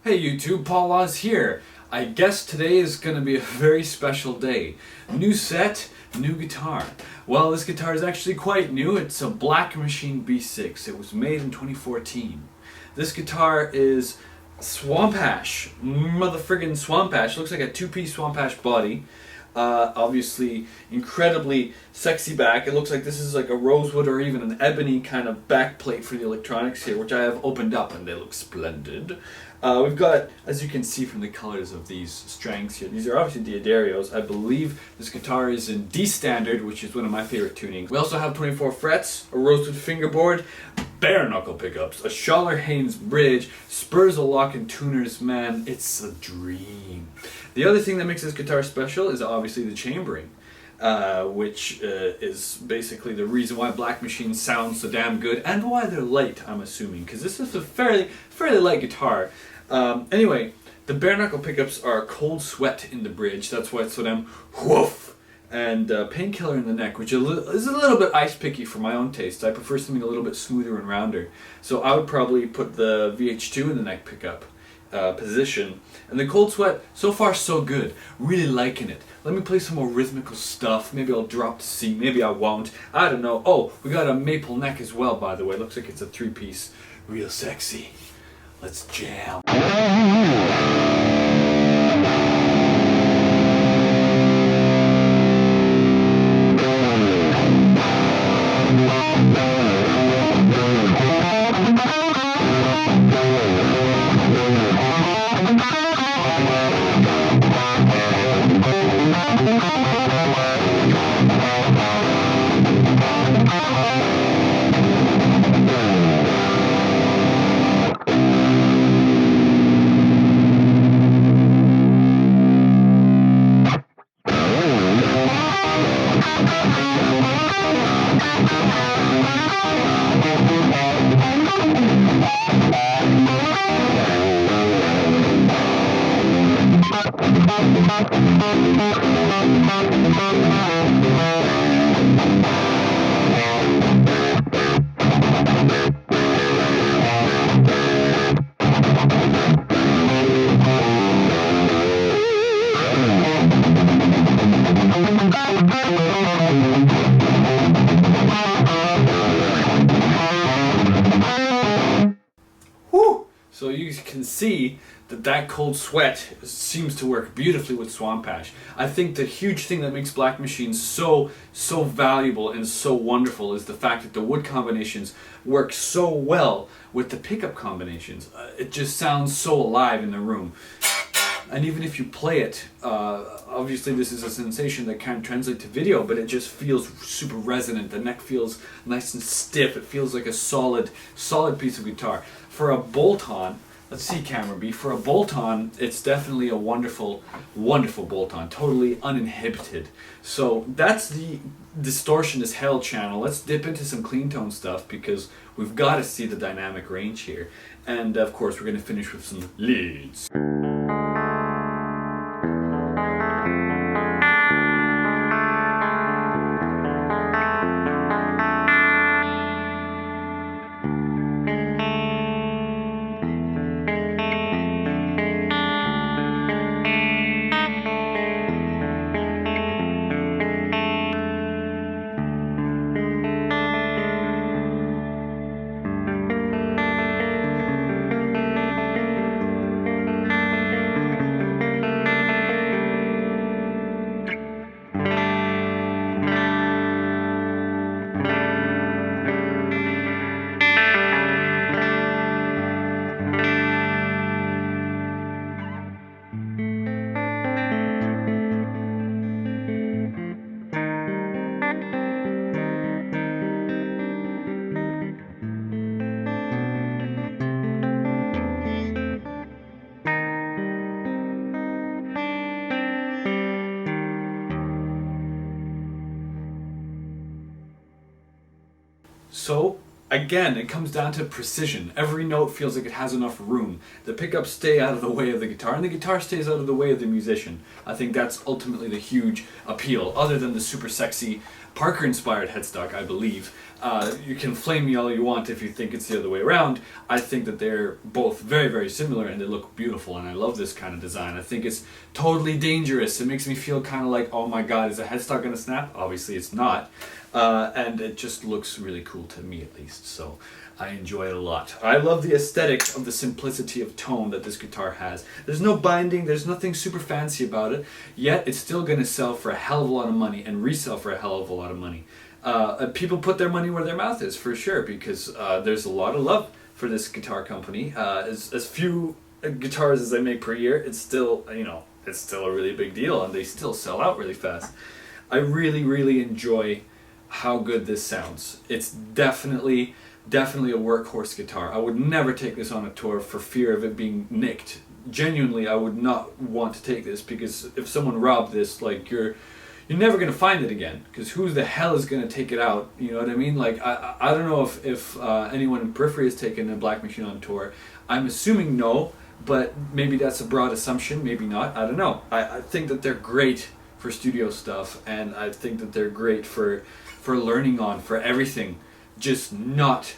Hey YouTube, Paul Oz here. I guess today is going to be a very special day. New set, new guitar. Well, this guitar is actually quite new. It's a Blackmachine B6. It was made in 2014. This guitar is Swamp Ash. Motherfriggin' Swamp Ash. Looks like a two-piece Swamp Ash body. Obviously incredibly sexy back. It looks like this is like a rosewood or even an ebony kind of back plate for the electronics here, which I have opened up and they look splendid. We've got, as you can see from the colors of these strings here, these are obviously Diodarios. I believe this guitar is in D standard, which is one of my favorite tunings. We also have 24 frets, a rosewood fingerboard, bare knuckle pickups, a Schaller Haynes bridge, spurs a lock and tuners, man, it's a dream. The other thing that makes this guitar special is obviously the chambering, which is basically the reason why Blackmachine sounds so damn good and why they're light, I'm assuming, because this is a fairly light guitar. Anyway, the bare knuckle pickups are cold sweat in the bridge, that's why it's so damn woof. And painkiller in the neck, which is a little bit ice picky for my own taste. I prefer something a little bit smoother and rounder. So I would probably put the VH2 in the neck pickup position. And the cold sweat, so far so good. Really liking it. Let me play some more rhythmical stuff. Maybe I'll drop to C, maybe I won't. I don't know. Oh, we got a maple neck as well, by the way. Looks like it's a three-piece. Real sexy. Let's jam. So you can see that cold sweat seems to work beautifully with Swamp Ash. I think the huge thing that makes Blackmachine so valuable and so wonderful is the fact that the wood combinations work so well with the pickup combinations. It just sounds so alive in the room. And even if you play it, obviously this is a sensation that can't translate to video, but it just feels super resonant. The neck feels nice and stiff. It feels like a solid piece of guitar. For a bolt-on, let's see camera B, for a bolt-on, it's definitely a wonderful bolt-on, totally uninhibited. So that's the distortion is hell channel. Let's dip into some clean tone stuff because we've got to see the dynamic range here. And of course we're going to finish with some leads. So again, it comes down to precision. Every note feels like it has enough room. The pickups stay out of the way of the guitar, and the guitar stays out of the way of the musician. I think that's ultimately the huge appeal, other than the super sexy Parker-inspired headstock, I believe. You can flame me all you want if you think it's the other way around. I think that they're both very, very similar, and they look beautiful, and I love this kind of design. I think it's totally dangerous. It makes me feel kind of like, oh my god, is a headstock gonna snap? Obviously it's not. And it just looks really cool to me, at least, so I enjoy it a lot. I love the aesthetic of the simplicity of tone that this guitar has. There's no binding, there's nothing super fancy about it, yet it's still going to sell for a hell of a lot of money and resell for a hell of a lot of money. People put their money where their mouth is, for sure, because there's a lot of love for this guitar company. As few guitars as they make per year, it's still, you know, it's still a really big deal, and they still sell out really fast. I really, really enjoy how good this sounds. It's definitely a workhorse guitar. I would never take this on a tour for fear of it being nicked. Genuinely, I would not want to take this, because if someone robbed this, like, you're never going to find it again, because who the hell is going to take it out? You know what I mean? Like, I don't know if anyone in Periphery has taken a Blackmachine on tour. I'm assuming no, but maybe that's a broad assumption, maybe not, I don't know. I think that they're great for studio stuff, and I think that they're great for learning on, for everything. Just not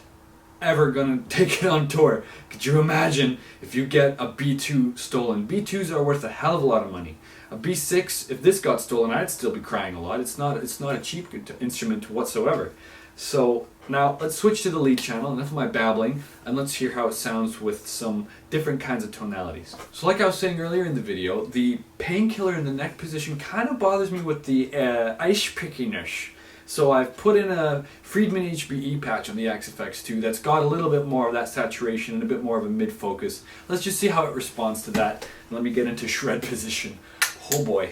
ever gonna take it on tour. Could you imagine if you get a B2 stolen? B2s are worth a hell of a lot of money. A B6, if this got stolen, I'd still be crying a lot. It's not a cheap instrument whatsoever. So now let's switch to the lead channel, enough of my babbling, and let's hear how it sounds with some different kinds of tonalities. So like I was saying earlier in the video, the painkiller in the neck position kind of bothers me with the Eichpickiness. So I've put in a Friedman HBE patch on the XFX2 that's got a little bit more of that saturation and a bit more of a mid-focus. Let's just see how it responds to that. Let me get into shred position. Oh boy.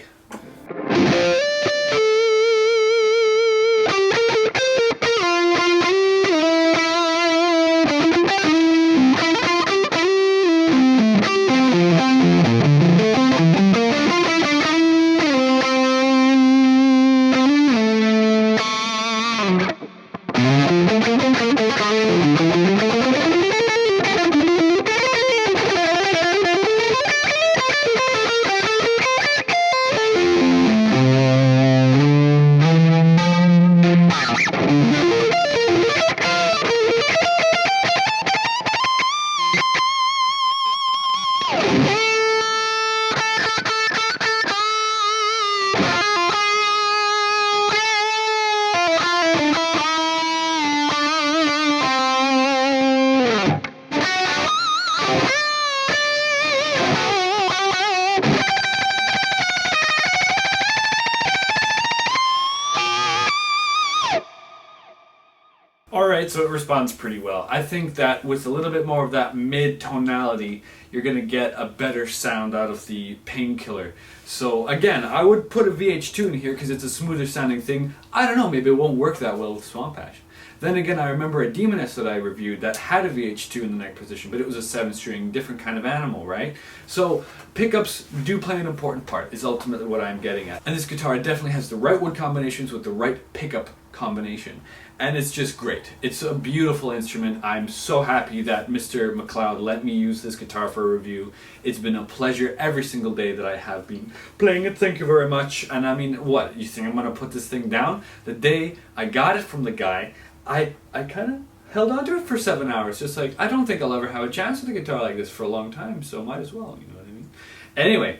Alright, so it responds pretty well. I think that with a little bit more of that mid-tonality, you're going to get a better sound out of the Painkiller. So again, I would put a VH2 in here because it's a smoother sounding thing. I don't know, maybe it won't work that well with Swamp Ash. Then again, I remember a Demoness that I reviewed that had a VH2 in the neck position, but it was a 7-string, different kind of animal, right? So pickups do play an important part, is ultimately what I'm getting at. And this guitar definitely has the right wood combinations with the right pickup combination. And it's just great. It's a beautiful instrument. I'm so happy that Mr. McLeod let me use this guitar for a review. It's been a pleasure every single day that I have been playing it. Thank you very much. And I mean, what? You think I'm going to put this thing down? The day I got it from the guy, I kind of held on to it for 7 hours. Just like, I don't think I'll ever have a chance with a guitar like this for a long time, so might as well, you know what I mean? Anyway,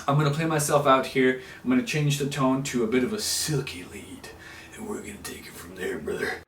I'm going to play myself out here. I'm going to change the tone to a bit of a silky lead. And we're going to take it from there, brother.